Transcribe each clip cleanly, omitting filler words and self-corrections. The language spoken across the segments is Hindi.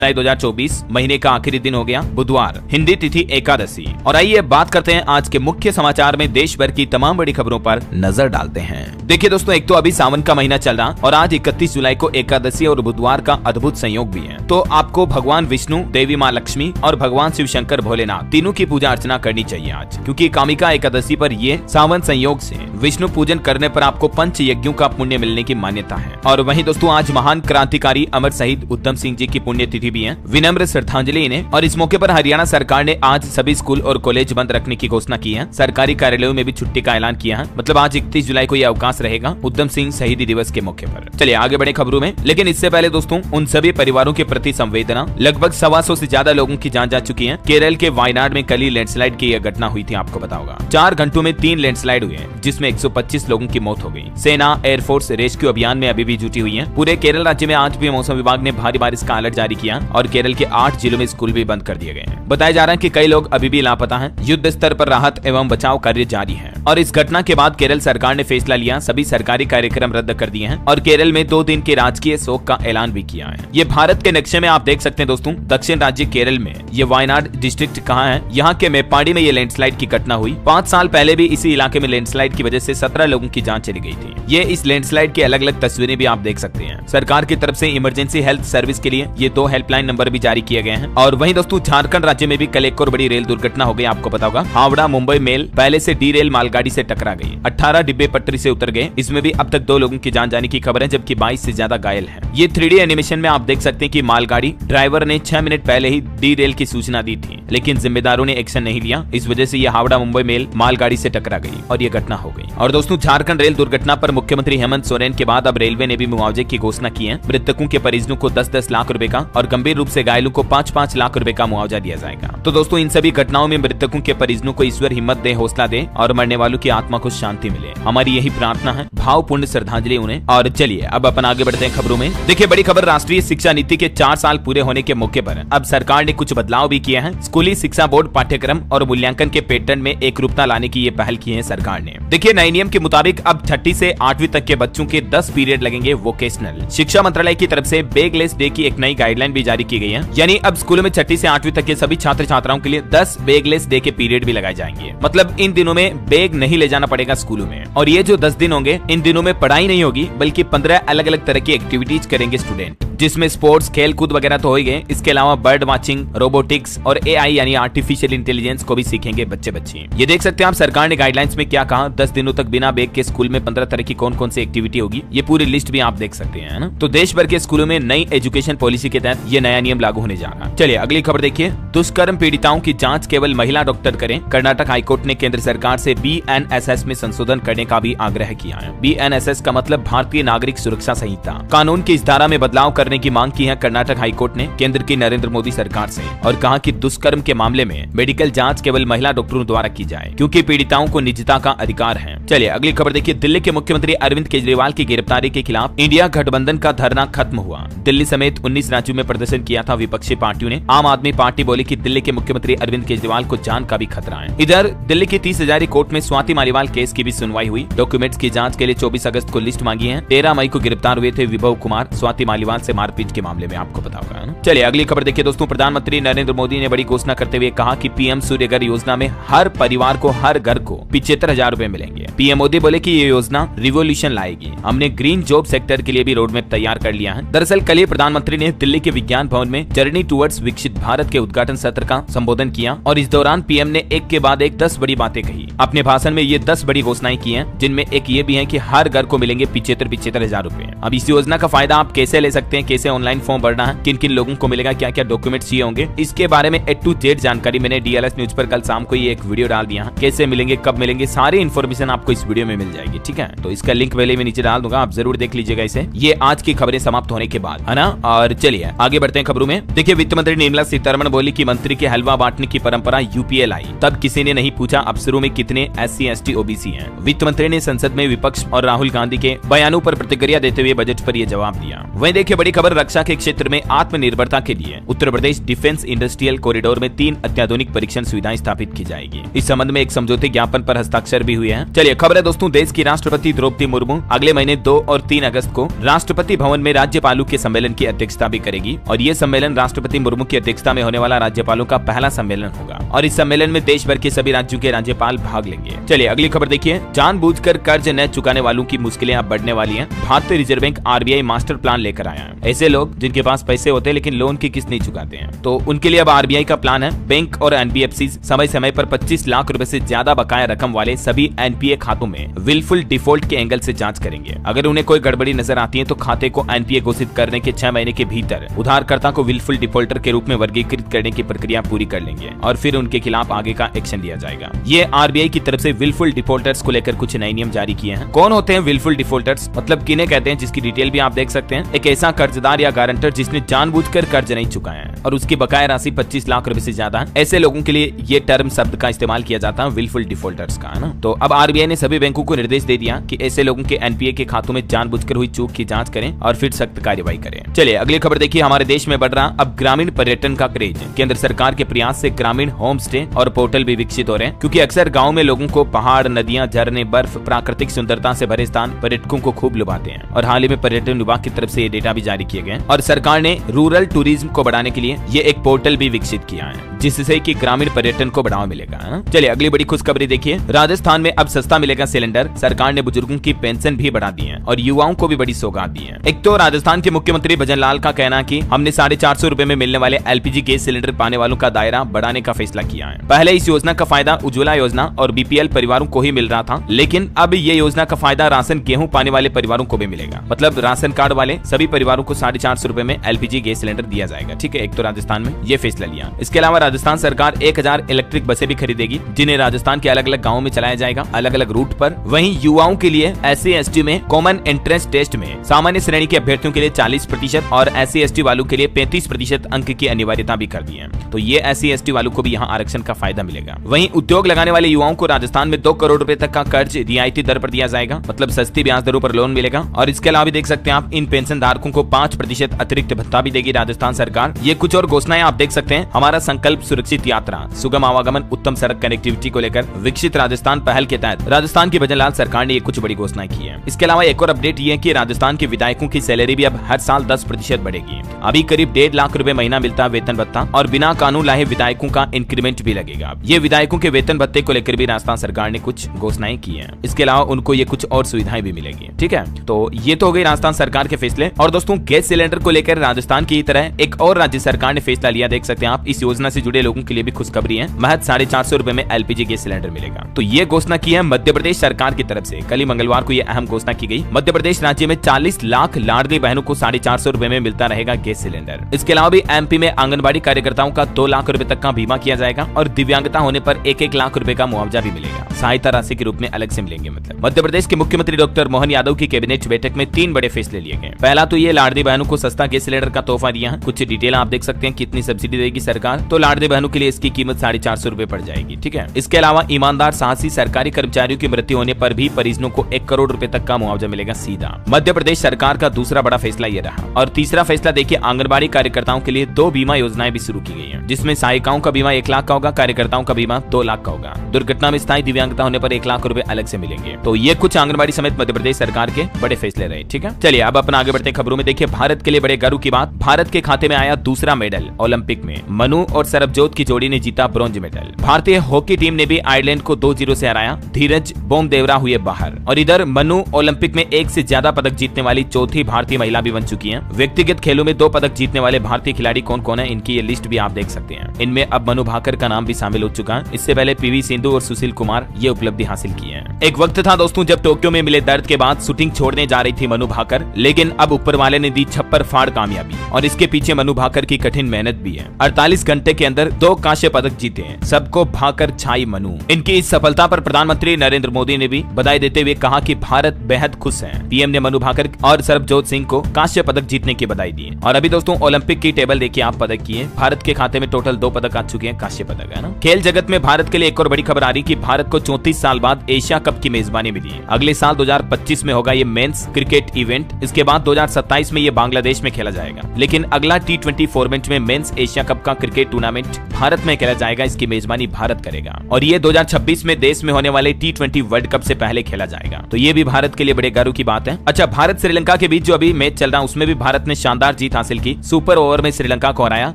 2024 महीने का आखिरी दिन हो गया बुधवार, हिंदी तिथि एकादशी। और आइए बात करते हैं आज के मुख्य समाचार में देश भर की तमाम बड़ी खबरों पर नजर डालते हैं। देखिए दोस्तों, एक तो अभी सावन का महीना चल रहा और आज 31 जुलाई को एकादशी और बुधवार का अद्भुत संयोग भी है। तो आपको भगवान विष्णु, देवी माँ लक्ष्मी और भगवान शिव शंकर भोलेनाथ तीनों की पूजा अर्चना करनी चाहिए आज, क्योंकि कामिका एकादशी पर ये सावन संयोग से विष्णु पूजन करने पर आपको पंच यज्ञों का पुण्य मिलने की मान्यता है। और वहीं दोस्तों आज महान क्रांतिकारी अमर शहीद उधम सिंह जी की पुण्यतिथि भी है, विनम्र श्रद्धांजलि इन्हें। और इस मौके पर हरियाणा सरकार ने आज सभी स्कूल और कॉलेज बंद रखने की घोषणा की है। सरकारी कार्यालयों में भी छुट्टी का ऐलान किया है, मतलब आज 31 जुलाई को यह अवकाश रहेगा उधम सिंह शहीदी दिवस के मौके पर। चलिए आगे बढ़े खबरों में, लेकिन इससे पहले दोस्तों उन सभी परिवारों के प्रति संवेदना। लगभग 125 से ज्यादा लोगों की जान जा चुकी है। केरल के वायनाड में कल ही लैंडस्लाइड की यह घटना हुई थी, आपको पता होगा। 4 घंटों में 3 लैंडस्लाइड हुए, जिसमें 125 लोगों की मौत हो गई। सेना, एयरफोर्स रेस्क्यू अभियान में अभी भी जुटी हुई है। पूरे केरल राज्य में आज भी मौसम विभाग ने भारी बारिश का अलर्ट जारी किया और केरल के 8 जिलों में स्कूल भी बंद कर दिए गए हैं। बताया जा रहा है कि कई लोग अभी भी लापता हैं। युद्ध स्तर पर राहत एवं बचाव कार्य जारी है। और इस घटना के बाद केरल सरकार ने फैसला लिया, सभी सरकारी कार्यक्रम रद्द कर दिए हैं और केरल में 2 दिन के राजकीय शोक का ऐलान भी किया है। ये भारत के नक्शे में आप देख सकते हैं दोस्तों, दक्षिण राज्य केरल में ये वायनाड डिस्ट्रिक्ट कहाँ है। यहाँ के मेप्पाडी में ये लैंडस्लाइड की घटना हुई। 5 साल पहले भी इसी इलाके में लैंडस्लाइड की वजह से 17 लोगों की जान चली गई थी। ये इस लैंडस्लाइड की अलग अलग तस्वीरें भी आप देख सकते हैं। सरकार की तरफ से इमरजेंसी हेल्थ सर्विस के लिए ये 2 हेल्पलाइन नंबर भी जारी किए गए हैं। और वहीं दोस्तों झारखंड राज्य में भी कल एक और बड़ी रेल दुर्घटना हो गई, आपको पता होगा। हावड़ा मुंबई मेल पहले से डी रेल मालगाड़ी से टकरा गई। 18 डिब्बे पटरी से उतर गए। इसमें भी अब तक 2 लोगों की जान जाने की खबर है, जबकि 22 से ज्यादा घायल हैं। ये 3D एनिमेशन में आप देख सकते हैं कि मालगाड़ी ड्राइवर ने 6 मिनट पहले ही डी रेल की सूचना दी थी, लेकिन जिम्मेदारों ने एक्शन नहीं लिया। इस वजह से यह हावड़ा मुंबई मेल मालगाड़ी से टकरा गई और ये घटना हो गई। और दोस्तों झारखंड रेल दुर्घटना पर मुख्यमंत्री हेमंत सोरेन के बाद अब रेलवे ने भी मुआवजे की घोषणा की है। मृतकों के परिजनों को 10-10 लाख रुपए का और गंभीर रूप से घायलों को 5-5 लाख रुपए का मुआवजा दिया जाएगा। तो दोस्तों इन सभी घटनाओं में मृतकों के परिजनों को ईश्वर हिम्मत दे, हौसला दे और मरने वालों की आत्मा को शांति मिले, हमारी यही प्रार्थना है। भावपूर्ण श्रद्धांजलि उन्हें। और चलिए अब अपन आगे बढ़ते हैं खबरों में। देखिए बड़ी खबर, राष्ट्रीय शिक्षा नीति के 4 साल पूरे होने के मौके पर अब सरकार ने कुछ बदलाव भी किए हैं। स्कूली शिक्षा बोर्ड पाठ्यक्रम और मूल्यांकन के पैटर्न में एकरूपता लाने की ये पहल की है सरकार ने। देखिए नए नियम के मुताबिक अब 6ठी से 8वीं तक के बच्चों के 10 पीरियड लगेंगे वोकेशनल। शिक्षा मंत्रालय की तरफ से बैगलेस डे की एक नई गाइडलाइन भी जारी की गई है, यानी अब स्कूलों में 6ठी से 8वीं तक के सभी छात्र छात्राओं के लिए 10 बैगलेस डे के पीरियड भी लगाए जाएंगे। मतलब इन दिनों में बैग नहीं ले जाना पड़ेगा स्कूलों में। और ये जो 10 दिन होंगे, इन दिनों में पढ़ाई नहीं होगी, बल्कि 15 अलग अलग तरह की एक्टिविटीज करेंगे स्टूडेंट, जिसमें स्पोर्ट्स, खेल कूद वगैरह तो हो ही गए। इसके अलावा बर्ड वाचिंग, रोबोटिक्स और AI यानी आर्टिफिशियल इंटेलिजेंस को भी सीखेंगे बच्चे। ये देख सकते हैं आप सरकार ने गाइडलाइंस में क्या कहा। 10 दिनों तक बिना बैग के स्कूल में 15 तरह की कौन कौन सी एक्टिविटी होगी, ये पूरी लिस्ट भी आप देख सकते हैं ना। तो देश भर के स्कूलों में नई एजुकेशन पॉलिसी के तहत ये नया नियम लागू होने जा रहा है। चलिए अगली खबर देखिए। दुष्कर्म पीड़िताओं की जांच केवल महिला डॉक्टर करें। कर्नाटक हाईकोर्ट ने केंद्र सरकार से BNSS में संशोधन करने का भी आग्रह किया है। BNSS का मतलब भारतीय नागरिक सुरक्षा संहिता। कानून की इस धारा में बदलाव करने की मांग की है कर्नाटक हाईकोर्ट ने केंद्र की नरेंद्र मोदी सरकार से, और कहा कि दुष्कर्म के मामले में मेडिकल जांच केवल महिला डॉक्टरों द्वारा की जाए, क्योंकि पीड़िताओं को निजता का अधिकार है। चलिए अगली खबर देखिए। दिल्ली के मुख्यमंत्री अरविंद केजरीवाल की गिरफ्तारी के खिलाफ इंडिया गठबंधन का धरना खत्म हुआ। दिल्ली समेत 19 राज्यों में प्रदर्शन किया था विपक्षी पार्टियों ने। आम आदमी पार्टी बोली कि दिल्ली के मुख्यमंत्री अरविंद केजरीवाल को जान का भी खतरा है। इधर दिल्ली की 30 हजारी कोर्ट में स्वाति मालीवाल केस की भी सुनवाई हुई। डॉक्यूमेंट्स की जांच के लिए 24 अगस्त को लिस्ट मांगी है। 13 मई को गिरफ्तार हुए थे विभव कुमार स्वाति मालीवाल से मारपीट के मामले में, आपको पता होगा ना। चलिए अगली खबर देखिए दोस्तों। प्रधानमंत्री नरेंद्र मोदी ने बड़ी घोषणा करते हुए कहा कि PM सूर्य घर योजना में हर परिवार को, हर घर को 75,000 रुपए मिलेंगे। PM मोदी बोले कि ये योजना रिवॉल्यूशन लाएगी। हमने ग्रीन जॉब सेक्टर के लिए भी रोड मैप तैयार कर लिया है। दरअसल कल ही प्रधानमंत्री ने दिल्ली के विज्ञान भवन में जर्नी टुवर्ड्स विकसित भारत के उद्घाटन सत्र का संबोधन किया और इस दौरान PM ने एक के बाद एक 10 बड़ी बातें कही। अपने भाषण में ये 10 बड़ी घोषणाएं की हैं, जिनमें एक ये भी है कि हर घर को मिलेंगे 75,000 रुपए। अब इस योजना का फायदा आप कैसे ले सकते हैं, कैसे ऑनलाइन फॉर्म भरना है, किन किन लोगों को मिलेगा, क्या क्या डॉक्यूमेंट्स चाहिए होंगे, इसके बारे में A to Z जानकारी मैंने DLS न्यूज पर कल शाम को ये एक वीडियो डाल दिया है। कैसे मिलेंगे, कब मिलेंगे, सारी इन्फॉर्मेशन आपको इस वीडियो में मिल जाएगी। ठीक है, तो इसका लिंक पहले मैं नीचे डाल दूंगा, आप जरूर देख लीजिएगा इसे। ये आज की खबरें समाप्त होने के बाद, है ना। और चलिए आगे बढ़ते हैं खबरों में। देखिए वित्त मंत्री निर्मला सीतारमण बोली कि मंत्री के हलवा बांटने की परंपरा UPA लाई, तब किसी ने नहीं पूछा अफसरों में कितने SC ST OBC हैं। वित्त मंत्री ने संसद में विपक्ष और राहुल गांधी के बयानों पर प्रतिक्रिया देते हुए बजट पर यह जवाब दिया। वहीं देखिए बड़ी खबर, रक्षा के क्षेत्र में आत्मनिर्भरता के लिए Uttar Pradesh defence industrial corridor में 3 अत्याधुनिक परीक्षण सुविधाएं स्थापित की जाएगी। इस संबंध में एक समझौते ज्ञापन पर हस्ताक्षर भी हुए हैं। चलिए खबर है दोस्तों, देश की राष्ट्रपति द्रौपदी मुर्मू अगले महीने 2 और 3 अगस्त को राष्ट्रपति भवन में राज्यपालों के सम्मेलन की अध्यक्षता भी करेगी और ये सम्मेलन राष्ट्रपति मुर्मू की अध्यक्षता में होने वाला राज्यपालों का पहला सम्मेलन होगा और इस सम्मेलन में देश भर के सभी राज्यों के राज्यपाल भाग लेंगे। चलिए अगली खबर देखिए, जानबूझकर कर्ज न चुकाने वालों की मुश्किलें अब बढ़ने वाली हैं। भारतीय reserve bank RBI master plan लेकर आया है। ऐसे लोग जिनके पास पैसे होते हैं लेकिन लोन की किस्त नहीं चुकाते हैं, तो उनके लिए अब आरबीआई का प्लान है। बैंक और एनबीएफसी समय समय पर 25 लाख रुपए से ज्यादा बकाया रकम वाले सभी एनपीए खातों में विलफुल डिफॉल्ट के एंगल से जांच करेंगे। अगर उन्हें कोई गड़बड़ी नजर आती है तो खाते को एनपीए घोषित करने के 6 महीने के भीतर उधारकर्ता को विलफुल डिफॉल्टर के रूप में वर्गीकृत करने की प्रक्रिया पूरी कर लेंगे और फिर उनके खिलाफ आगे का एक्शन लिया जाएगा। ये आरबीआई की तरफ से विलफुल डिफॉल्टर्स को लेकर कुछ नए नियम जारी किए हैं। कौन होते हैं विलफुल डिफॉल्टर्स, मतलब किन्हें कहते हैं, जिसकी डिटेल भी आप देख सकते हैं। एक ऐसा कर्जदार या गारंटर जिसने जानबूझकर कर्ज नहीं चुकाया है और उसकी बकाया राशि 25 लाख रुपए से ज्यादा, ऐसे लोगों के लिए ये टर्म शब्द का इस्तेमाल किया जाता है विलफुल डिफॉल्टर्स का, है ना। तो अब आरबीआई ने सभी बैंकों को निर्देश दे दिया कि ऐसे लोगों के एनपीए के खातों में जानबूझकर हुई चूक की जांच करें और फिर सख्त कार्रवाई करें। चलिए अगली खबर देखिए, हमारे देश में बढ़ रहा अब ग्रामीण पर्यटन का क्रेज। केंद्र सरकार के प्रयास से ग्रामीण होम स्टे और पोर्टल भी विकसित हो रहे हैं, क्योंकि अक्सर गाँव में लोगों को पहाड़, नदियां, झरने, बर्फ, प्राकृतिक सुंदरता से भरे स्थान पर्यटकों को खूब लुभाते हैं। और हाल ही में पर्यटन विभाग की तरफ से ये डेटा भी जारी किए गए और सरकार ने रूरल टूरिज्म को बढ़ाने के लिए ये एक पोर्टल भी विकसित किया है, जिससे कि ग्रामीण पर्यटन को बढ़ावा मिलेगा, है ना। चलिए अगली बड़ी खुशखबरी देखिए, राजस्थान में अब सस्ता मिलेगा सिलेंडर। सरकार ने बुजुर्गों की पेंशन भी बढ़ा दी है और युवाओं को भी बड़ी सौगात दी है। एक तो राजस्थान के मुख्यमंत्री भजन लाल का कहना है कि हमने 450 रुपए में मिलने वाले एलपीजी गैस सिलेंडर पाने वालों का दायरा बढ़ाने का फैसला किया है। पहले इस योजना का फायदा उज्ज्वला योजना और बीपीएल परिवारों को ही मिल रहा था, लेकिन अब ये योजना का फायदा राशन गेहूं पाने वाले परिवारों को भी मिलेगा। मतलब राशन कार्ड वाले सभी परिवारों को 450 रुपए में एलपीजी गैस सिलेंडर दिया जाएगा। ठीक है, एक तो राजस्थान में ये फैसला लिया। इसके अलावा राजस्थान सरकार 1000 इलेक्ट्रिक बसें भी खरीदेगी, जिन्हें राजस्थान के अलग अलग गाँव में चलाया जाएगा, अलग अलग रूट पर। वहीं युवाओं के लिए SC/ST में कॉमन एंट्रेंस टेस्ट में सामान्य श्रेणी के अभ्यर्थियों के लिए 40% और SC/ST वालों के लिए 35% अंक की अनिवार्यता भी कर दी है। तो ये SC/ST वालों को भी यहाँ आरक्षण का फायदा मिलेगा। वहीं उद्योग लगाने वाले युवाओं को राजस्थान में 2 करोड़ रुपए तक का कर्ज रियायती दर पर दिया जाएगा, मतलब सस्ती ब्याज दरों पर लोन मिलेगा। और इसके अलावा भी देख सकते हैं आप, इन पेंशन धारकों को 5% अतिरिक्त भत्ता भी देगी राजस्थान सरकार। ये कुछ और घोषणाएं आप देख सकते हैं। हमारा संकल्प सुरक्षित यात्रा, सुगम आवागमन, उत्तम सड़क कनेक्टिविटी को लेकर विकसित राजस्थान पहल के तहत राजस्थान की भजन लाल सरकार ने ये कुछ बड़ी घोषणाएं की है। इसके अलावा एक और अपडेट ये है कि राजस्थान के विधायकों की सैलरी भी अब हर साल 10% बढ़ेगी। अभी करीब 1.5 लाख रुपए महीना मिलता है वेतन भत्ता और बिना कानून लाए विधायकों का इंक्रीमेंट भी लगेगा। ये विधायकों के वेतन भत्ते को लेकर भी राजस्थान सरकार ने कुछ घोषणाएं की है। इसके अलावा उनको ये कुछ और सुविधाएं भी मिलेगी। ठीक है, तो ये तो हो गई राजस्थान सरकार के फैसले। और दोस्तों, गैस सिलेंडर को लेकर राजस्थान की तरह एक और राज्य सरकार ने फैसला लिया, देख सकते हैं आप। इस योजना से जुड़े लोगों के लिए भी खुशखबरी है, महज 450 रुपए में एलपीजी गैस सिलेंडर मिलेगा। तो ये घोषणा की है मध्य प्रदेश सरकार की तरफ से। कल ही मंगलवार को यह अहम घोषणा की गई। मध्य प्रदेश राज्य में 40 लाख लाडली बहनों को 450 रुपए में मिलता रहेगा गैस सिलेंडर। इसके अलावा भी एमपी में आंगनबाड़ी कार्यकर्ताओं का 2 लाख रुपए तक का बीमा किया जाएगा और दिव्यांगता होने पर 1-1 लाख रुपए का मुआवजा भी मिलेगा, सहायता राशि के रूप में अलग से मिलेंगे। मतलब मध्य प्रदेश के मुख्यमंत्री डॉक्टर मोहन यादव की कैबिनेट बैठक में 3 बड़े फैसले लिए गए। पहला तो ये लाडली बहनों को सस्ता गैस सिलेंडर का तोहफा दिया है। कुछ डिटेल आप देख सकते हैं, कितनी सब्सिडी देगी सरकार। तो लाडली बहनों के लिए इसकी कीमत 450 रुपए पड़ जाएगी। ठीक है, इसके अलावा ईमानदार साहसी सरकारी कर्मचारियों की मृत्यु होने पर भी परिजनों को 1 करोड़ रुपए तक का मुआवजा मिलेगा सीधा। मध्य प्रदेश सरकार का दूसरा बड़ा फैसला ये रहा। और तीसरा फैसला देखिए, आंगनबाड़ी कार्यकर्ताओं के लिए 2 बीमा योजनाएं भी शुरू की गई हैं, जिसमें सहायिकाओं का बीमा 1 लाख का होगा, कार्यकर्ताओं का बीमा 2 लाख का होगा। दुर्घटना में स्थायी दिव्यांगता होने पर 1 लाख रुपए अलग से मिलेंगे। तो ये कुछ आंगनबाड़ी समेत मध्य प्रदेश सरकार के बड़े फैसले रहे। ठीक है, चलिए अब अपना आगे बढ़ते खबरों में। देखिए, भारत के लिए बड़े गर्व की बात, भारत के खाते में आया दूसरा मेडल ओलंपिक में। मनु और सरबजोत की जोड़ी ने जीता ब्रॉन्ज मेडल। भारतीय हॉकी टीम ने भी आयरलैंड को 2-0 से हराया। धीरज बोमदेवरा हुए बाहर। और इधर मनु ओलंपिक में 1 से ज्यादा पदक जीतने वाली चौथी भारतीय महिला भी बन चुकी हैं। व्यक्तिगत खेलों में 2 पदक जीतने वाले भारतीय खिलाड़ी कौन कौन है, इनकी ये लिस्ट भी आप देख सकते हैं। इनमें अब मनु भाकर का नाम भी शामिल हो चुका है। इससे पहले पीवी सिंधु और सुशील कुमार ये उपलब्धि हासिल की है। एक वक्त था दोस्तों जब टोक्यो में मिले दर्द के बाद शूटिंग छोड़ने जा रही थी मनु भाकर, लेकिन अब ऊपर वाले ने दी छप्पर फाड़ कामयाबी और इसके पीछे मनु भाकर की कठिन मेहनत भी है। 48 घंटे के अंदर 2 कांस्य पदक जीते हैं, सबको भाकर छाई मनु। इनकी इस सफलता पर प्रधानमंत्री नरेंद्र मोदी ने भी बधाई देते हुए कहा कि भारत बेहद खुश है। पीएम ने मनु भाकर और सरबजोत सिंह को कांस्य पदक जीतने की बधाई दी। और अभी दोस्तों ओलंपिक की टेबल देखिए आप पदक की है। भारत के खाते में टोटल 2 पदक आ चुके हैं, कांस्य पदक, है ना। खेल जगत में भारत के लिए एक और बड़ी खबर आ रही कि भारत को 34 साल बाद एशिया कप की मेजबानी मिली। अगले साल 2025 में होगा ये मेंस क्रिकेट इवेंट। इसके बाद 2027 में ये बांग्लादेश में खेला जाएगा। लेकिन अगला T20 फॉर्मेट में मेंस एशिया कप का क्रिकेट टूर्नामेंट भारत में खेला जाएगा। इसकी मेजबानी भारत करेगा और ये 2026 में देश में होने वाले T20 वर्ल्ड कप से पहले खेला जाएगा। तो ये भी भारत के लिए बड़े गर्व की बात है। अच्छा, भारत श्रीलंका के बीच जो अभी मैच चल रहा है उसमें भी भारत ने शानदार जीत हासिल की। सुपर ओवर में श्रीलंका को हराया।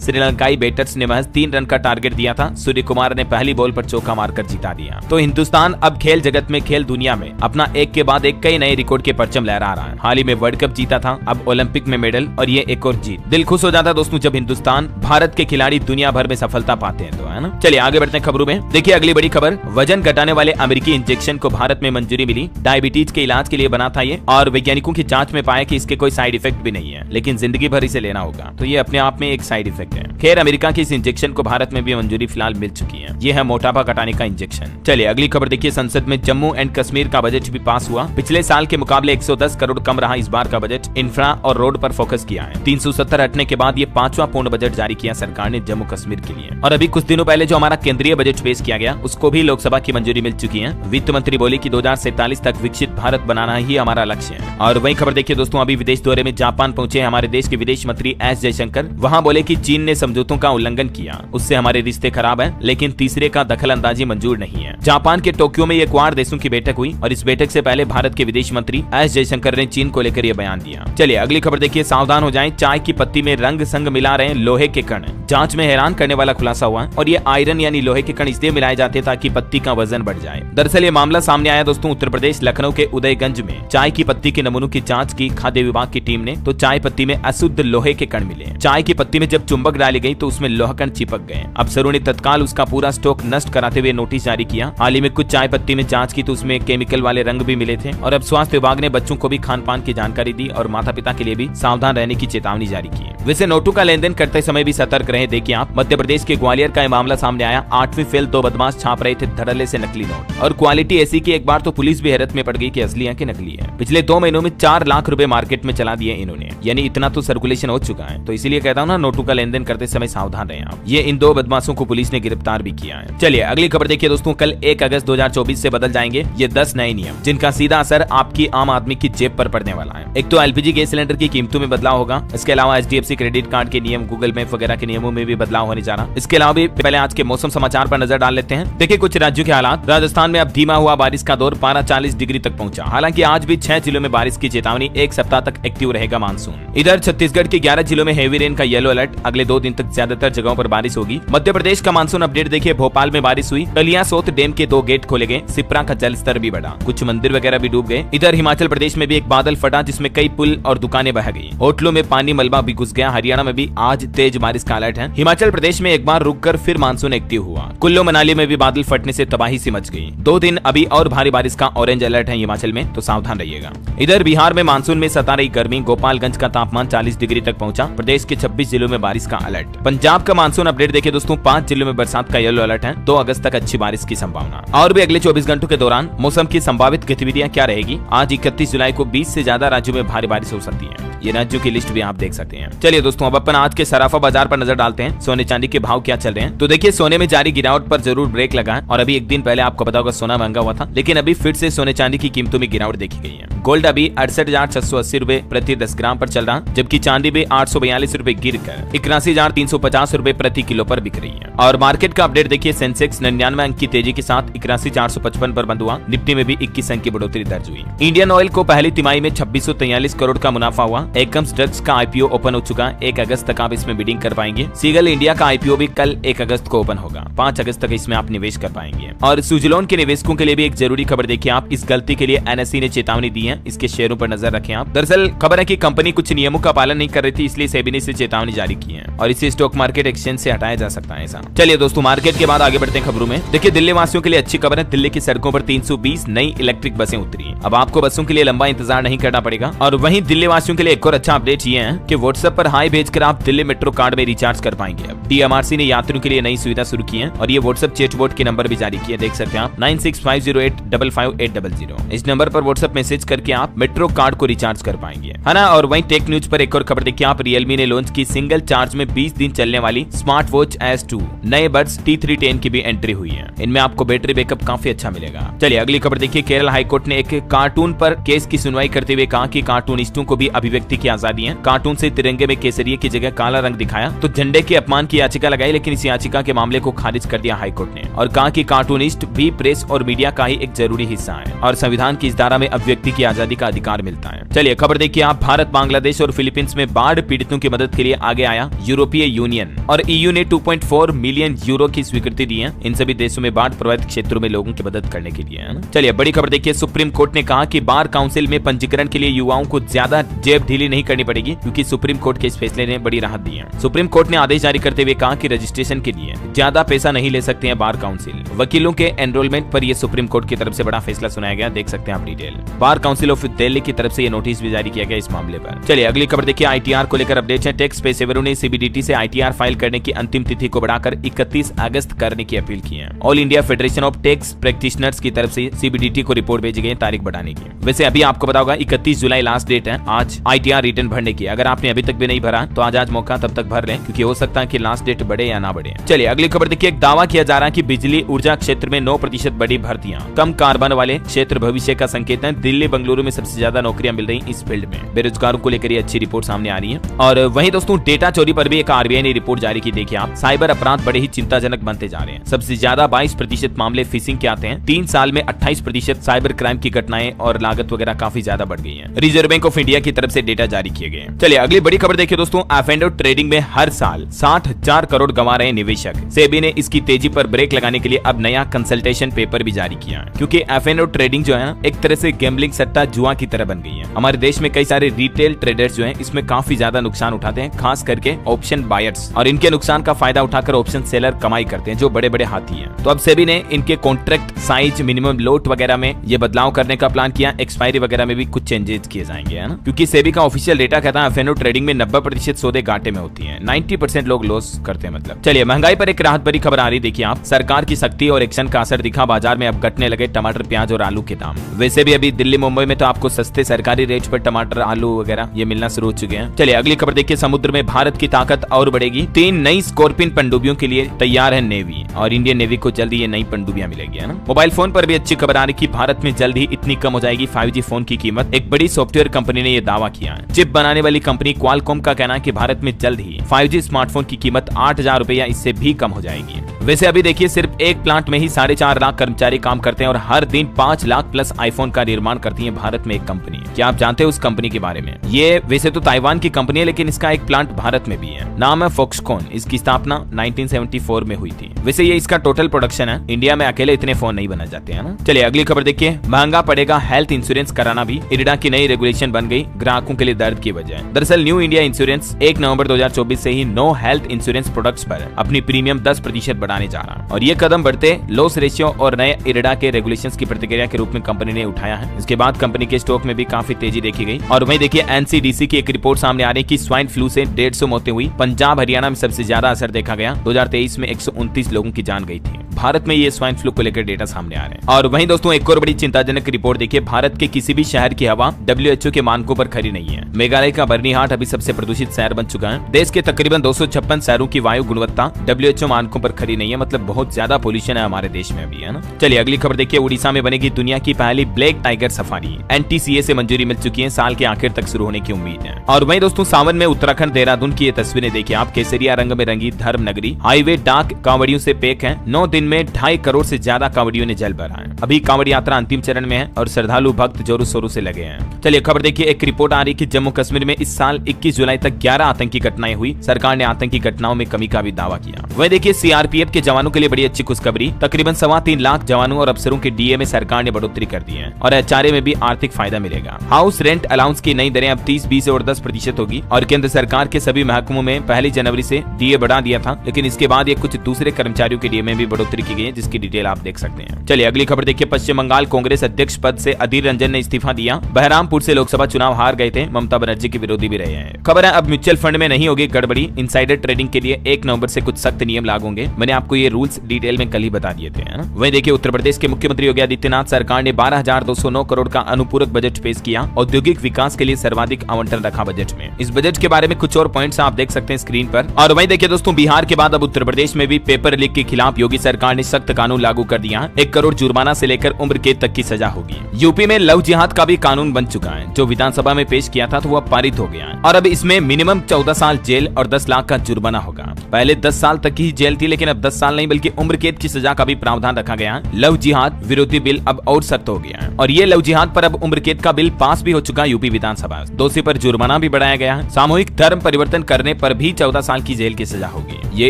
श्रीलंकाई बैटर्स ने महज 3 रन का टारगेट दिया था। सूर्य कुमार ने पहली बॉल पर चौका मारकर जिता दिया। तो हिंदुस्तान अब खेल जगत में, खेल दुनिया में अपना एक के बाद एक कई नए रिकॉर्ड के परचम लहरा रहा है। हाल ही में वर्ल्ड कप जीता था, अब ओलंपिक में मेडल और ये एक और जीत। दिल खुश हो जाता दोस्तों जब हिंदुस्तान, भारत के खिलाड़ी दुनिया भर में सफलता पाते हैं, तो है ना। चलिए आगे बढ़ते हैं खबरों में। देखिए अगली बड़ी खबर, वजन घटाने वाले अमेरिकी इंजेक्शन को भारत में मंजूरी मिली। डायबिटीज के इलाज के लिए बना था ये और वैज्ञानिकों की जांच में पाया कि इसके कोई साइड इफेक्ट भी नहीं है, लेकिन जिंदगी भर इसे लेना होगा। तो ये अपने आप में एक साइड इफेक्ट है। खैर, अमेरिका के इस इंजेक्शन को भारत में भी मंजूरी फिलहाल मिल चुकी है। ये है मोटापा घटाने का इंजेक्शन। चलिए अगली खबर देखिए, संसद में जम्मू एंड कश्मीर का बजट भी पास हुआ। पिछले साल के मुकाबले 110 करोड़ कम रहा इस बार का बजट। इंफ्रा और रोड पर फोकस किया है। 370 हटने के बाद ये 5वां पूर्ण बजट जारी किया सरकार ने जम्मू कश्मीर के लिए। और अभी कुछ दिनों पहले जो हमारा केंद्रीय बजट पेश किया गया उसको भी लोकसभा की मंजूरी मिल चुकी है। वित्त मंत्री बोले कि 2047 तक विकसित भारत बनाना ही हमारा लक्ष्य है। और वही खबर देखिए दोस्तों, अभी विदेश दौरे में जापान पहुंचे हमारे देश के विदेश मंत्री एस जयशंकर। वहां बोले कि चीन ने समझौतों का उल्लंघन किया, उससे हमारे रिश्ते खराब है, लेकिन तीसरे का दखल अंदाजी मंजूर नहीं है। जापान के टोक्यो में ये क्वाड देशों की बैठक हुई और इस बैठक से पहले भारत के विदेश मंत्री एस जयशंकर ने चीन को लेकर यह बयान दिया। चलिए अगली खबर देखिए, सावधान हो जाएं, चाय की पत्ती में रंग संग मिला रहे लोहे के कण। जांच में हैरान करने वाला खुलासा हुआ और ये आयरन यानी लोहे के कण इसलिए मिलाए जाते हैं ताकि पत्ती का वजन बढ़ जाए। दरअसल ये मामला सामने आया दोस्तों उत्तर प्रदेश लखनऊ के उदयगंज में। चाय की पत्ती के नमूनों की जांच की खाद्य विभाग की टीम ने, तो चाय पत्ती में अशुद्ध लोहे के कण मिले। चाय की पत्ती में जब चुंबक डाली गई तो उसमें लोहा कण चिपक गए। अफसरों ने तत्काल उसका पूरा स्टॉक नष्ट कराते हुए नोटिस जारी किया। हाल ही में कुछ चाय पत्ती में जांच की तो उसमें केमिकल वाले रंग भी मिले थे। और अब स्वास्थ्य विभाग ने बच्चों को भी खान पान की जानकारी दी और माता पिता के लिए भी सावधान रहने की चेतावनी जारी की। वैसे नोटों का लेन देन करते समय भी सतर्क रहे। देखिए आप, मध्य प्रदेश के ग्वालियर का मामला सामने आया। 8वीं फेल 2 बदमाश छाप रहे थे धड़ल्ले से नकली नोट और क्वालिटी ऐसी की एक बार तो पुलिस भी हैरत में पड़ गई कि असली है कि नकली है। पिछले 2 महीनों में 4 लाख रुपए मार्केट में चला दिए इन्होंने, यानी इतना तो सर्कुलेशन हो चुका है। तो इसीलिए कहता हूँ ना, नोटों का लेन देन करते समय सावधान रहे आप। ये इन 2 बदमाशों को पुलिस ने गिरफ्तार भी किया है। चलिए अगली खबर देखिए दोस्तों, कल 1 अगस्त 2024 से बदल जाएंगे ये 10 नए नियम, जिनका सीधा असर आपकी आम आदमी की जेब पर पड़ने वाला है। एक तो एलपीजी गैस सिलेंडर की कीमतों में बदलाव होगा। इसके अलावा HDFC क्रेडिट कार्ड के नियम, गूगल मैप वगैरह के नियमों में भी बदलाव होने जा रहा है। इसके अलावा भी पहले आज के मौसम समाचार पर नजर डाल लेते हैं। देखिए कुछ राज्यों के हालात। राजस्थान में अब धीमा हुआ बारिश का दौर, पारा 40 डिग्री तक पहुंचा। हालांकि आज भी 6 जिलों में बारिश की चेतावनी, 1 सप्ताह तक एक्टिव रहेगा मानसून। इधर छत्तीसगढ़ के 11 जिलों में हेवी रेन का येलो अलर्ट, अगले 2 दिन तक ज्यादातर जगहों पर बारिश होगी। मध्य प्रदेश का मानसून अपडेट देखिए, भोपाल में बारिश हुई। कलियासोत डैम के 2 गेट खोले गए। सिप्रा का जल स्तर भी बढ़ा, कुछ मंदिर वगैरह भी डूब गए। इधर हिमाचल प्रदेश में भी एक बादल फटा जिसमें कई पुल और दुकानें बह गई। होटलों में पानी मलबा भी घुस गया। हरियाणा में भी आज तेज बारिश का अलर्ट है। हिमाचल प्रदेश में एक बार रुककर फिर मानसून एक्टिव हुआ। कुल्लू मनाली में भी बादल फटने से तबाही सी मच गई। 2 दिन अभी और भारी बारिश का ऑरेंज अलर्ट है हिमाचल में, तो सावधान रहिएगा। इधर बिहार में मानसून में सता रही गर्मी, गोपालगंज का तापमान 40 डिग्री तक पहुंचा। प्रदेश के 26 जिलों में बारिश का अलर्ट। पंजाब का मानसून अपडेट देखिए दोस्तों, 5 जिलों में बरसात का येलो अलर्ट है। 2 अगस्त तक अच्छी बारिश की संभावना। और भी अगले 24 घंटों के दौरान मौसम की संभावित गतिविधियां क्या रहेगी। आज 31 जुलाई को 20 से ज्यादा राज्यों में भारी बारिश हो सकती है। ये राज्यों की लिस्ट भी आप देख सकते हैं। चलिए दोस्तों, अब अपन आज के सराफा बाजार पर नजर डालते हैं। सोने चांदी के भाव क्या चल रहे हैं। तो देखिए सोने में जारी गिरावट पर जरूर ब्रेक लगा है। और अभी एक दिन पहले आपको पता होगा सोना महंगा हुआ था, लेकिन अभी फिर से सोने चांदी की कीमतों में गिरावट देखी गई है। गोल्ड अभी 68,680 रुपए प्रति 10 ग्राम पर चल रहा, जबकि चांदी भी 842 रुपए गिर कर 81,350 रुपए प्रति किलो पर बिक रही है। और मार्केट का अपडेट देखिए, सेंसेक्स 99 अंक की तेजी के साथ 81,455 पर बंद हुआ। निफ्टी में भी 21 अंक की बढ़ोतरी दर्ज हुई। इंडियन ऑयल को पहली तिमाही में 2643 करोड़ का मुनाफा हुआ। एकम्स ड्रग्स का IPO ओपन हो चुका है। 1 अगस्त तक आप इसमें बिडिंग कर पाएंगे। सीगल इंडिया का IPO भी कल 1 अगस्त को ओपन होगा। 5 अगस्त तक इसमें आप निवेश कर पाएंगे। और सुजलोन के निवेशकों के लिए भी एक जरूरी खबर देखिए आप, इस गलती के लिए NSE ने चेतावनी दी है, इसके शेयरों पर नजर रखें आप। दरअसल खबर है कि कंपनी कुछ नियमों का पालन नहीं कर रही थी, इसलिए सेबी ने इसे चेतावनी जारी की है और इसे स्टॉक मार्केट एक्सचेंज से हटाया जा सकता है ऐसा। चलिए दोस्तों, मार्केट के बाद आगे बढ़ते हैं खबरों में। देखिए दिल्ली वासियों के लिए अच्छी खबर है, दिल्ली की सड़कों पर 320 नई इलेक्ट्रिक बसें उतरी। अब आपको बसों के लिए लंबा इंतजार नहीं करना पड़ेगा। और वहीं दिल्ली वासियों के लिए एक और अच्छा अपडेट ये है कि व्हाट्सएप पर हाई भेजकर आप दिल्ली मेट्रो कार्ड में रिचार्ज कर पाएंगे। अब DMRC ने यात्रियों के लिए नई सुविधा शुरू की है और ये व्हाट्सएप चैटबॉट के नंबर भी जारी किए, देख सकते हैं आप 9650855800। इस नंबर पर व्हाट्सएप मैसेज करके आप मेट्रो कार्ड को रिचार्ज कर पाएंगे, है ना। और वहीं टेक न्यूज पर एक और खबर देखिए आप, रियलमी ने लॉन्च की सिंगल चार्ज में 20 दिन चलने वाली स्मार्ट वॉच S2। नए बड्स T310 की भी एंट्री हुई है। इनमें आपको बैटरी बैकअप काफी अच्छा मिलेगा। चलिए अगली खबर देखिए, केरल हाईकोर्ट ने एक कार्टून पर केस की सुनवाई करते हुए कहा कि कार्टूनिस्टों को भी अभिव्यक्ति की आजादी है। कार्टून से तिरंगे में केसरिये की जगह काला रंग दिखाया तो झंडे पांडे के अपमान की याचिका लगाई, लेकिन इस याचिका के मामले को खारिज कर दिया हाईकोर्ट ने और कहा कि कार्टूनिस्ट भी प्रेस और मीडिया का ही एक जरूरी हिस्सा है और संविधान की इस धारा में अभिव्यक्ति की आजादी का अधिकार मिलता है। चलिए खबर देखिए आप, भारत, बांग्लादेश और फिलीपींस में बाढ़ पीड़ितों की मदद के लिए आगे आया यूरोपीय यूनियन और EU ने 2.4 मिलियन यूरो की स्वीकृति दी है इन सभी देशों में बाढ़ प्रभावित क्षेत्रों में लोगों की मदद करने के लिए, है ना। चलिए बड़ी खबर देखिए, सुप्रीम कोर्ट ने कहा कि बार काउंसिल में पंजीकरण के लिए युवाओं को ज्यादा जेब ढीली नहीं करनी पड़ेगी, क्योंकि सुप्रीम कोर्ट के इस फैसले ने बड़ी राहत दी है। सुप्रीम कोर्ट ने आदेश जारी करते हुए कहा कि रजिस्ट्रेशन के लिए ज्यादा पैसा नहीं ले सकते हैं बार काउंसिल। वकीलों के एनरोलमेंट पर यह सुप्रीम कोर्ट की तरफ से बड़ा फैसला सुनाया गया, देख सकते हैं आप detail. Bar council of Delhi की तरफ से यह नोटिस भी जारी किया गया इस मामले पर। चलिए अगली खबर देखिए, ITR को लेकर अपडेट है। टैक्स पेशेवरों ने CBDT से ITR फाइल करने की अंतिम तिथि को बढ़ाकर 31 अगस्त करने की अपील की है। All India federation of tax practitioners की तरफ से CBDT को रिपोर्ट भेजी गई तारीख बढ़ाने की। वैसे अभी आपको पता होगा 31 जुलाई लास्ट डेट है आज ITR रिटर्न भरने की। अगर आपने अभी तक भी नहीं भरा तो आज मौका तब तक भर लें, क्योंकि हो सकता है कि लास्ट डेट बढ़े या ना बढ़े। चलिए अगली खबर देखिए, एक दावा किया जा रहा है कि बिजली ऊर्जा क्षेत्र में 9% बड़ी भर्तियां, कम कार्बन वाले क्षेत्र भविष्य का संकेत है। दिल्ली बेंगलुरु में सबसे ज्यादा नौकरियां मिल रही इस फील्ड में। बेरोजगारों को लेकर ये अच्छी रिपोर्ट सामने आ रही है। और वहीं दोस्तों डेटा चोरी पर भी एक RBI ने रिपोर्ट जारी की। देखिए आप, साइबर अपराध बड़े ही चिंताजनक बनते जा रहे हैं। सबसे ज्यादा 22% मामले फिशिंग के आते हैं। 3 साल में 28% साइबर क्राइम की घटनाएं और लागत वगैरह काफी ज्यादा बढ़ गई है। रिजर्व बैंक ऑफ इंडिया की तरफ से डेटा जारी किए गए। चलिए अगली बड़ी खबर देखिए दोस्तों, F&O ट्रेडिंग में हर साल 60,000 करोड़ गंवा रहे निवेशक। सेबी ने इसकी तेजी पर ब्रेक लगाने के लिए अब नया कंसल्टेशन पेपर भी जारी किया है, क्योंकि F&O ट्रेडिंग जो है ना, एक तरह से गैम्बलिंग सट्टा जुआ की तरह बन गई है। हमारे देश में कई सारे रिटेल ट्रेडर्स जो हैं इसमें काफी ज्यादा नुकसान उठाते हैं, खास करके ऑप्शन बायर्स, और इनके नुकसान का फायदा उठाकर ऑप्शन सेलर कमाई करते हैं, जो बड़े बड़े हाथी हैं। तो अब सेबी ने इनके कॉन्ट्रैक्ट साइज, मिनिमम लोट वगैरह में ये बदलाव करने का प्लान किया। एक्सपायरी वगैरह में भी कुछ चेंजेस किए जाएंगे, है ना, क्योंकि सेबी का ऑफिशियल डेटा कहता है F&O ट्रेडिंग में 90% सौदे घाटे में होती है, 90% लोग लॉस करते हैं मतलब। चलिए महंगाई पर एक राहत भरी खबर आ रही, देखिए आप, सरकार की सख्ती और एक्शन का असर दिखा। बाजार में अब घटने लगे टमाटर, प्याज और आलू के दाम। वैसे भी अभी दिल्ली मुंबई में तो आपको सस्ते सरकारी रेट पर टमाटर, आलू वगैरह ये मिलना शुरू हो चुके हैं। चलिए अगली खबर देखिए, समुद्र में भारत की ताकत और बढ़ेगी। 3 नई स्कॉर्पियन पनडुब्बियों के लिए तैयार है नेवी, और इंडियन नेवी को जल्दी ये नई पनडुब्बियां मिलेगी, है ना। मोबाइल फोन पर भी अच्छी खबर आ रही कि भारत में जल्द ही इतनी कम हो जाएगी 5G फोन की कीमत। एक बड़ी सॉफ्टवेयर कंपनी ने यह दावा किया है। चिप बनाने वाली कंपनी क्वालकॉम का कहना है कि भारत में जल्द ही 5G स्मार्टफोन की कीमत 8,000 रुपए या इससे भी कम हो जाएगी। वैसे अभी देखिए, सिर्फ एक प्लांट में ही 4.5 लाख कर्मचारी काम करते हैं और हर दिन 5 लाख प्लस आईफोन का निर्माण करती है भारत में एक कंपनी। क्या आप जानते हैं उस कंपनी के बारे में? ये वैसे तो ताइवान की कंपनी है, लेकिन इसका एक प्लांट भारत में भी है। नाम है फॉक्सकॉन। इसकी स्थापना 1974 में हुई थी। वैसे ये इसका टोटल प्रोडक्शन है। इंडिया में अकेले इतने फोन नहीं बना जाते हैं ना। चलिए अगली खबर देखिए, महंगा पड़ेगा हेल्थ इंश्योरेंस कराना भी। इरडा की नई रेगुलेशन बन गई ग्राहकों के लिए दर्द की वजह। दरअसल न्यू इंडिया इंश्योरेंस 1 नवंबर 2024 से ही नो हेल्थ इंश्योरेंस प्रोडक्ट्स पर अपनी प्रीमियम 10% बढ़ाने जा रहा है, और ये कदम बढ़ते लॉस रेशियो और नए इरडा के रेगुलेशंस की प्रतिक्रिया के रूप में कंपनी ने उठाया है। इसके बाद कंपनी के स्टॉक में भी काफी तेजी देखी गई। और वहीं देखिए, NCDC की एक रिपोर्ट सामने आ रही है कि स्वाइन फ्लू से 150 मौतें हुई। पंजाब हरियाणा में सबसे ज्यादा असर देखा गया। 2023 में 129 लोगों की जान गई थी। भारत में ये स्वाइन फ्लू को लेकर डेटा सामने आ रहे हैं। और वहीं दोस्तों एक और बड़ी चिंताजनक रिपोर्ट देखिए, भारत के किसी भी शहर की हवा WHO के मानकों पर खरी नहीं है। मेघालय का बर्नीहाट अभी सबसे प्रदूषित शहर बन चुका है। देश के तकरीबन 256 शहरों की वायु गुणवत्ता WHO मानकों पर खरी नहीं है, मतलब बहुत ज्यादा पोल्यूशन है हमारे देश में अभी, है ना। चलिए अगली खबर देखिए, उड़ीसा में बनेगी दुनिया की पहली ब्लैक टाइगर सफारी। NTCA से मंजूरी मिल चुकी है, साल के आखिर तक शुरू होने की उम्मीद है। और वहीं दोस्तों सावन में उत्तराखंड देहरादून की ये तस्वीरें देखिए आप, केसरिया रंग में रंगी धर्म नगरी। हाईवे डाक कांवड़ियों से पैक है। 9 दिन में 2.5 करोड़ से ज्यादा कांवड़ियों ने जल भरा है। अभी कांवड़ यात्रा अंतिम चरण में है और श्रद्धालु भक्त जोरों शोरों से लगे हैं। चलिए खबर देखिए, एक रिपोर्ट आ रही कि जम्मू कश्मीर में इस साल 21 जुलाई तक 11 आतंकी घटनाएं हुई। सरकार ने आतंकी घटनाओं में कमी का भी दावा किया। वहीं देखिए, CRPF के जवानों के लिए बड़ी अच्छी खुशखबरी। तकरीबन 3.25 लाख जवानों और अफसरों के DA में सरकार ने बढ़ोतरी कर दी है और HRA में भी आर्थिक फायदा मिलेगा। हाउस रेंट अलाउंस की नई दरें अब 30, 20 और 10% होगी। और केंद्र सरकार के सभी महकमों में 1 जनवरी से DA बढ़ा दिया था, लेकिन इसके बाद ये कुछ दूसरे कर्मचारियों के DA में भी बढ़ोतरी की गई है, जिसकी डिटेल आप देख सकते हैं। चलिए अगली खबर देखिए, पश्चिम बंगाल कांग्रेस अध्यक्ष पद से अधीर रंजन ने इस्तीफा दिया। बहरामपुर से लोकसभा चुनाव हार गए थे। ममता बनर्जी के विरोधी भी रहे हैं। खबर है अब म्यूचुअल फंड में नहीं होगी गड़बड़ी। इनसाइडर ट्रेडिंग के लिए 1 नवंबर से कुछ सख्त नियम लागू होंगे। मैंने आपको ये रूल्स डिटेल में कल ही बता दिए थे, है ना। वहीं देखिए, उत्तर प्रदेश के मुख्यमंत्री योगी आदित्यनाथ सरकार ने 12,209 करोड़ का अनुपूरक बजट पेश किया। औद्योगिक विकास के लिए सर्वाधिक आवंटन रखा बजट में। इस बजट के बारे में कुछ और पॉइंट्स आप देख सकते हैं स्क्रीन पर। और वहीं देखिए दोस्तों, बिहार के बाद अब उत्तर प्रदेश में भी पेपर लीक के खिलाफ योगी सरकार सरकार ने सख्त कानून लागू कर दिया। 1 करोड़ जुर्माना से लेकर उम्र कैद तक की सजा होगी। यूपी में लव जिहाद का भी कानून बन चुका है, जो विधानसभा में पेश किया था तो वह पारित हो गया है और अब इसमें मिनिमम 14 साल जेल और 10 लाख का जुर्माना होगा। पहले 10 साल तक की जेल थी, लेकिन अब 10 साल नहीं बल्कि उम्र कैद की सजा का भी प्रावधान रखा गया है। लव जिहाद विरोधी बिल अब और सख्त हो गया है और ये लव जिहाद पर अब उम्र कैद का बिल पास भी हो चुका है यूपी विधानसभा। दोषी पर जुर्माना भी बढ़ाया गया है। सामूहिक धर्म परिवर्तन करने पर भी 14 साल की जेल की सजा होगी। ये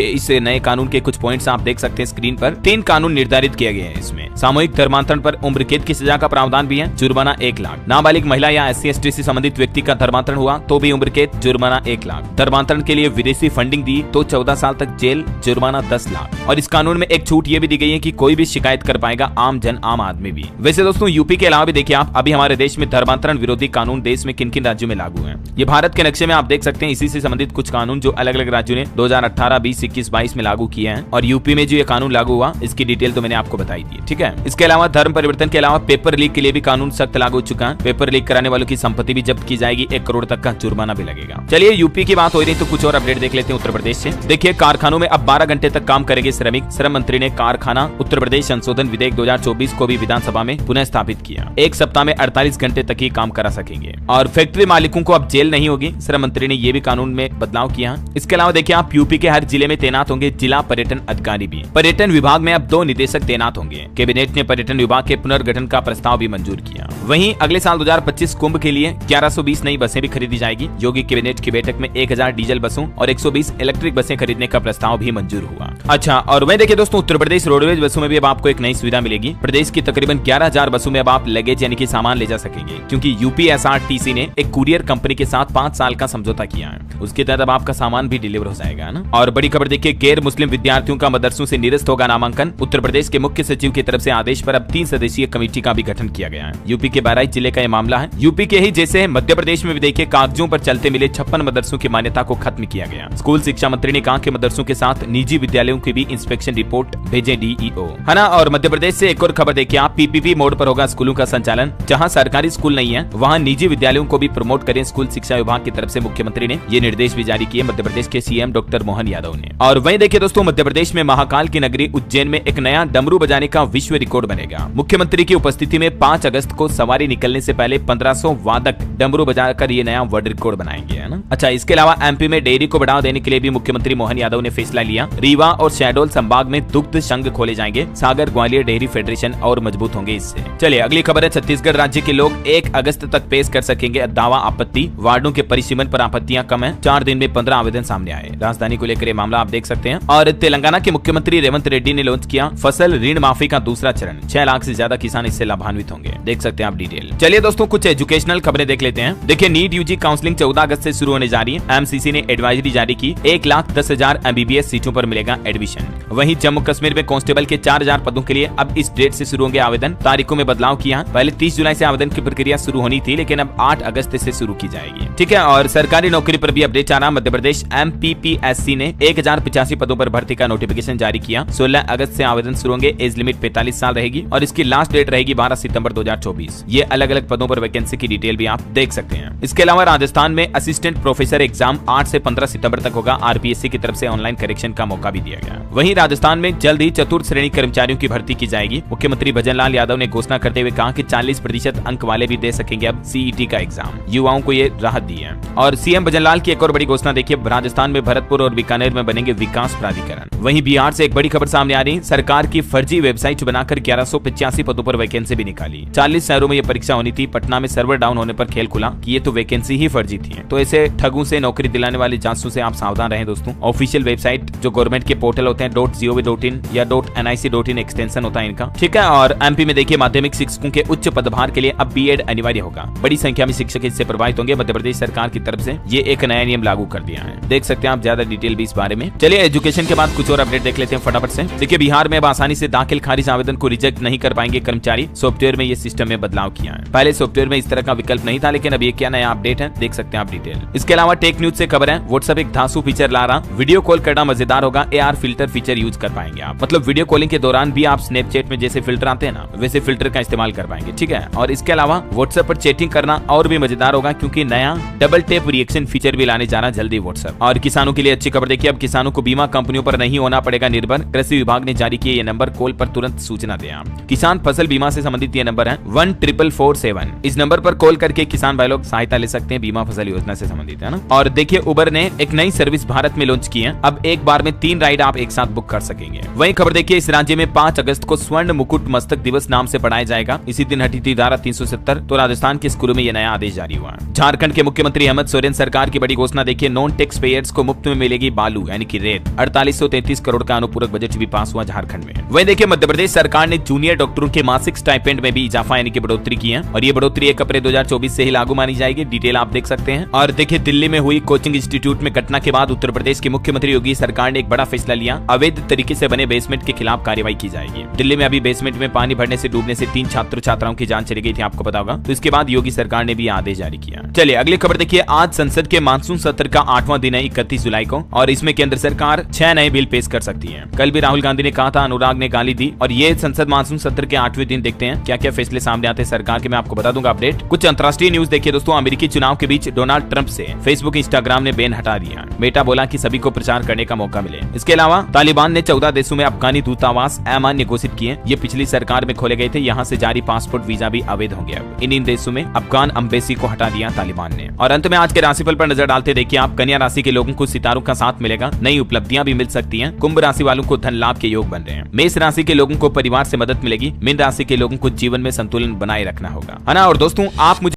इस नए कानून के कुछ पॉइंट्स आप देख सकते हैं स्क्रीन पर। 3 कानून निर्धारित किए गए हैं इसमें। सामूहिक धर्मांतरण पर उम्र कैद की सजा का प्रावधान भी है, जुर्माना 1 लाख। नाबालिग महिला या SC/ST से संबंधित व्यक्ति का धर्मांतरण हुआ तो भी उम्र कैद, जुर्माना 1 लाख। धर्मांतरण के लिए विदेशी फंडिंग दी तो 14 साल तक जेल, जुर्माना 10 लाख। और इस कानून में एक छूट ये भी दी गई है कि कोई भी शिकायत कर पाएगा, आम जन, आम आदमी भी। वैसे दोस्तों यूपी के अलावा भी देखिए आप, अभी हमारे देश में धर्मांतरण विरोधी कानून देश में किन किन राज्यों में लागू है। ये भारत के नक्शे में आप देख सकते हैं इसी से संबंधित कुछ कानून जो अलग अलग राज्यों ने 2018, 20, 21, 22 में लागू किए हैं। और यूपी में जो ये कानून लागू हुआ इसकी डिटेल तो मैंने आपको बताई दी, ठीक है। इसके अलावा धर्म परिवर्तन के अलावा पेपर लीक के लिए भी कानून सख्त लागू हो चुका है। पेपर लीक कराने वालों की संपत्ति भी जब्त की जाएगी, 1 करोड़ तक का जुर्माना भी लगेगा। चलिए यूपी की बात हो रही तो कुछ और अपडेट देख लेते हैं उत्तर प्रदेश से। देखिए कारखानों में अब 12 घंटे तक काम करेंगे श्रमिक। श्रम मंत्री ने कारखाना उत्तर प्रदेश संशोधन विधेयक 2024 को भी विधानसभा में पुनः स्थापित किया। 1 सप्ताह में 48 घंटे तक ही काम करा सकेंगे और फैक्ट्री मालिकों को अब जेल नहीं होगी। श्रम मंत्री ने ये भी कानून में बदलाव किया। इसके अलावा देखिए आप यूपी के हर जिले में तैनात होंगे जिला पर्यटन अधिकारी भी। पर्यटन विभाग में अब 2 निदेशक तैनात होंगे। कैबिनेट ने पर्यटन विभाग के पुनर्गठन का प्रस्ताव भी मंजूर किया। वहीं अगले साल 2025 कुंभ के लिए 1120 नई बसें भी खरीदी जाएगी। योगी कैबिनेट की बैठक में 1000 डीजल बसों और 120 इलेक्ट्रिक बसें खरीदने का प्रस्ताव भी मंजूर हुआ। अच्छा, और वहीं देखिए दोस्तों उत्तर प्रदेश रोडवेज बसों में भी अब आपको एक नई सुविधा मिलेगी। प्रदेश की तकरीबन 11000 बसों में अब आप लगेज यानी कि सामान ले जा सकेंगे, क्योंकि UPSRTC ने एक कुरियर कंपनी के साथ 5 साल का समझौता किया है। उसके तहत अब आपका सामान भी डिलीवर हो जाएगा ना। और बड़ी खबर देखिए, गैर मुस्लिम विद्यार्थियों का मदरसों से निरस्त होगा नामांकन। उत्तर प्रदेश के मुख्य सचिव की तरफ से आदेश पर अब 3 सदस्यीय कमेटी का भी गठन किया गया है। यूपी के बहराइच जिले का यह मामला है। यूपी के ही जैसे मध्य प्रदेश में भी देखिए कागजों पर चलते मिले 56 मदरसों की मान्यता को खत्म किया गया। स्कूल शिक्षा मंत्री ने कहा कि मदरसों के साथ निजी विद्यालयों की भी इंस्पेक्शन रिपोर्ट भेजे DEO, है ना। और मध्य प्रदेश से एक और खबर देखिए आप, PPP मोड पर होगा स्कूलों का संचालन। जहां सरकारी स्कूल नहीं है वहां निजी विद्यालयों को भी प्रमोट करें। स्कूल शिक्षा विभाग की तरफ से मुख्यमंत्री ने ये निर्देश भी जारी किए, मध्य प्रदेश के CM डॉक्टर मोहन यादव ने। और वहीं देखिए दोस्तों मध्य प्रदेश में महाकाल की नगरी उज्जैन में एक नया डमरू बजाने का विश्व रिकॉर्ड बनेगा। मुख्यमंत्री की उपस्थिति में 5 अगस्त को सवारी निकलने से पहले 1500 वादक डमरू बजाकर ये नया वर्ल्ड रिकॉर्ड बनाएंगे, है ना। अच्छा, इसके अलावा MP में डेयरी को बढ़ावा देने के लिए भी मुख्यमंत्री मोहन यादव ने फैसला लिया। रीवा और शहडोल संभाग में दुग्ध संघ खोले जाएंगे। सागर ग्वालियर डेयरी फेडरेशन और मजबूत होंगे इससे। चलिए अगली खबर है, छत्तीसगढ़ राज्य के लोग 1 अगस्त तक पेश कर सकेंगे दावा आपत्ति। वार्डों के परिसीमन पर आपत्तियां कम है। 4 दिन में 15 आवेदन सामने आए। राजधानी को लेकर ये मामला आप देख सकते हैं। और तेलंगाना के मुख्यमंत्री रेवंत रेड्डी ने लॉन्च किया फसल ऋण माफी का दूसरा चरण। 6 लाख से ज्यादा किसान इससे लाभान्वित होंगे। देख सकते हैं आप डिटेल। चलिए दोस्तों कुछ एजुकेशनल खबरें देख लेते हैं। देखिए नीट UG काउंसलिंग 14 अगस्त से शुरू होने जा रही है। MCC ने एडवाइजरी जारी की। 1,10,000 MBBS सीटों पर मिलेगा एडमिशन। वहीं जम्मू कश्मीर में कांस्टेबल के 4000 पदों के लिए अब इस डेट से शुरू होंगे आवेदन। तारीखों में बदलाव किया। पहले 30 जुलाई से आवेदन की प्रक्रिया शुरू होनी थी, लेकिन अब 8 अगस्त से शुरू की जाएगी, ठीक है। और सरकारी नौकरी पर भी अपडेट आ रहा। मध्य प्रदेश MPPSC ने 1085 पदों पर भर्ती का नोटिफिकेशन जारी किया। 16 अगस्त से आवेदन शुरू होंगे। एज लिमिट 45 साल रहेगी और इसकी लास्ट डेट रहेगी 12 सितंबर 2024। ये अलग अलग पदों पर वैकेंसी की डिटेल भी आप देख सकते हैं। इसके अलावा राजस्थान में असिस्टेंट प्रोफेसर एग्जाम 8 से 15 सितंबर तक होगा। RPSC की तरफ से ऑनलाइन करेक्शन का मौका भी दिया गया। वहीं राजस्थान में जल्द ही चतुर्थ श्रेणी कर्मचारियों की भर्ती की जाएगी। मुख्यमंत्री भजनलाल यादव ने घोषणा करते हुए कहा कि 40% अंक वाले भी दे सकेंगे अब CET का एग्जाम। युवाओं को ये राहत दी है। और CM भजनलाल की एक और बड़ी घोषणा देखिए, राजस्थान में भरतपुर और बीकानेर में बनेंगे विकास प्राधिकरण। वहीं बिहार से एक बड़ी खबर सामने आ रही। सरकार की फर्जी वेबसाइट बनाकर 1185 पदों पर वैकेंसी भी निकाली। 40 शहरों में यह परीक्षा होनी थी। पटना में सर्वर डाउन होने पर खेल खुला कि ये तो वैकेंसी ही फर्जी थी। तो ऐसे ठगों से नौकरी दिलाने वाले जासूसों से आप सावधान रहें दोस्तों। ऑफिशियल वेबसाइट जो गवर्नमेंट के पोर्टल होते हैं .gov.in या .nic.in एक्सटेंशन होता है इनका, ठीक है। और MP में देखिए माध्यमिक शिक्षकों के उच्च पदभार के लिए अब B.Ed अनिवार्य होगा। बड़ी संख्या में शिक्षक इससे प्रभावित होंगे। मध्य प्रदेश सरकार की तरफ से ये एक नया नियम लागू कर दिया है। देख सकते हैं आप ज्यादा डिटेल भी इस बारे में। चलिए एजुकेशन के बाद कुछ और अपडेट देख लेते हैं फटाफट से। देखिए बिहार में अब आसानी से दाखिल खारिज आवेदन आवेदन को रिजेक्ट नहीं कर पाएंगे कर्मचारी। सॉफ्टवेयर में ये सिस्टम में बदलाव किया है। पहले सॉफ्टवेयर में इस तरह का विकल्प नहीं था, लेकिन अब ये क्या नया अपडेट है देख सकते हैं आप डिटेल। इसके अलावा टेक न्यूज से खबर है व्हाट्सएप एक धांसू फीचर ला रहा। वीडियो कॉल करना मजेदार होगा, AR फिल्टर फीचर यूज कर पाएंगे आप। मतलब वीडियो कॉलिंग के दौरान भी आप स्नैपचैट में जैसे फिल्टर आते हैं ना, वैसे फिल्टर का इस्तेमाल कर पाएंगे, ठीक है। और इसके अलावा व्हाट्सएप पर चैटिंग करना और भी मजेदार होगा, क्योंकि नया डबल टैप रिएक्शन फीचर भी लाने जा रहा जल्दी व्हाट्सएप। और किसानों के लिए अच्छी खबर देखिए, अब किसानों को बीमा कंपनियों पर नहीं होना पड़ेगा निर्भर। कृषि विभाग ने जारी किया ये नंबर, कॉल पर तुरंत सूचना दें आप। किसान फसल बीमा से संबंधित ये नंबर है 14447। इस नंबर पर कॉल करके किसान भाई लोग सहायता ले सकते हैं, बीमा फसल योजना से संबंधित है ना। और देखिए उबर ने एक नई सर्विस भारत में लॉन्च की है। अब एक बार में 3 राइड आप एक साथ बुक कर सकेंगे। वहीं खबर देखिए, इस राज्य में 5 अगस्त को स्वर्ण मुकुट मस्तक दिवस नाम से पढ़ाया जाएगा। इसी दिन हटी थी धारा 370, तो राजस्थान के स्कूलों में यह नया आदेश जारी हुआ। झारखंड के मुख्यमंत्री हेमंत सोरेन सरकार की बड़ी घोषणा देखिए, नॉन टैक्स पेयर्स को मुफ्त में मिलेगी बालू यानी कि रेत। 4833 करोड़ का अनुपूरक बजट भी पास हुआ झारखंड में। वहीं देखिए मध्य प्रदेश सरकार ने जूनियर डॉक्टरों के मासिक स्टाइपेंड में भी इजाफा यानी कि बढ़ोतरी की है, और ये बढ़ोतरी 1 अप्रैल 2024 से ही लागू मानी जाएगी। डिटेल आप देख सकते हैं। और देखिए दिल्ली में हुई कोचिंग इंस्टीट्यूट में घटना के बाद उत्तर प्रदेश के मुख्यमंत्री योगी सरकार ने एक बड़ा फैसला लिया। अवैध तरीके से बने बेसमेंट के खिलाफ कार्रवाई की जाएगी। दिल्ली में अभी बेसमेंट में पानी भरने से डूबने से 3 छात्र छात्राओं की जान चली गई थी, आपको पता होगा। तो इसके बाद योगी सरकार ने भी आदेश जारी किया। चलिए अगली खबर देखिए, आज संसद के मानसून सत्र का 8वां दिन है 31 जुलाई को, और इसमें केंद्र सरकार 6 नए बिल पेश कर सकती है। कल भी राहुल गांधी ने कहा था, अनुराग ने गाली दी। और ये संसद मानसून सत्र के 8वें दिन देखते हैं क्या क्या फैसले सामने आते हैं सरकार के, मैं आपको बता दूंगा अपडेट। कुछ अंतर्राष्ट्रीय न्यूज देखिए दोस्तों, अमेरिकी चुनाव के बीच डोनाल्ड ट्रंप से फेसबुक इंस्टाग्राम ने बैन हटा दिया। मेटा बोला कि सभी को प्रचार करने का मौका मिले। इसके अलावा तालिबान ने 14 देशों में अफगानी दूतावास अमान्य घोषित किए। ये पिछली सरकार में खोले गए थे, यहाँ से जारी पासपोर्ट वीजा भी अवैध हो गया। इन देशों में अफगान अम्बेसी को हटा दिया तालिबान ने। और अंत में आज के राशिफल पर नजर डालते देखिए आप, कन्या राशि के लोगों को सितारों का साथ मिलेगा, नई उपलब्धियां भी मिल सकती हैं। कुंभ राशि वालों को धन लाभ के योग बन रहे हैं। मेष राशि के लोगों को परिवार से मदद मिलेगी। मीन राशि के लोगों को जीवन में संतुलन बनाए रखना होगा, है ना। और दोस्तों आप मुझे